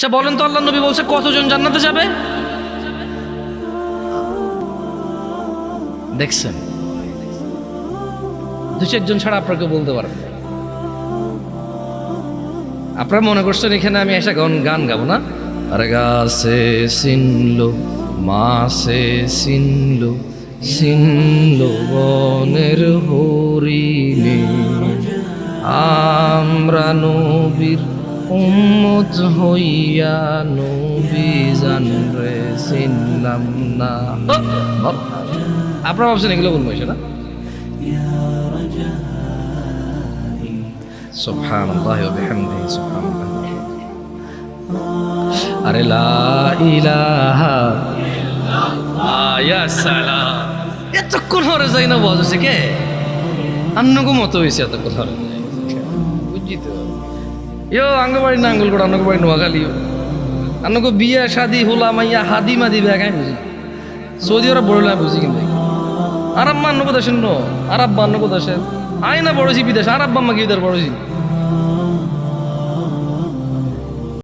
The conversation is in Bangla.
আচ্ছা বলেন তো, আল্লাহ নবী বলছে কতজন জান্নাতে যাবে? দেখছেন, দু চারজন ছাড়া আপনাকে বলতে পারবেন না। আপনারা মনে করছেন এখানে আমি এসে গান গাবো না? আরে গাছে চিনলো মাছে চিনলো, চিনলো বনের হরিণে, আমরা নবীর উম্মত হইয়া নবী জানরে চিনলাম না। আপনারা ভাবছেন এগুলো বলবো এসে না? সুবহানাল্লাহ ওয়া বিহামদিহি সুবহানাল্লাহ। আরে লা ইলাহা ইল্লাল্লাহ, ইয়া সালাম। এতক্ষণ হরে যাই না বলছে কে? আন্নগো মতো হয়েছে এতক্ষণ হরে বুঝছি তো। ইয়ো আঙ্গবাড়ি না আঙ্গুল করে আন্নগো বাড়ি নোয়াখালী, আন্নগো বিয়া শাদি হোলা মাইয়া হাদি মাদি ব্যাগাই বুঝি। সৌদি আরব বড় লাগে বুঝি, কিন্তু আরব মা আন্নগো দেশের নো, আরব বা আন্নগো দেশের আয় না বড়ছি বিদেশ, আরব বাম্মা কি তার বড়ছি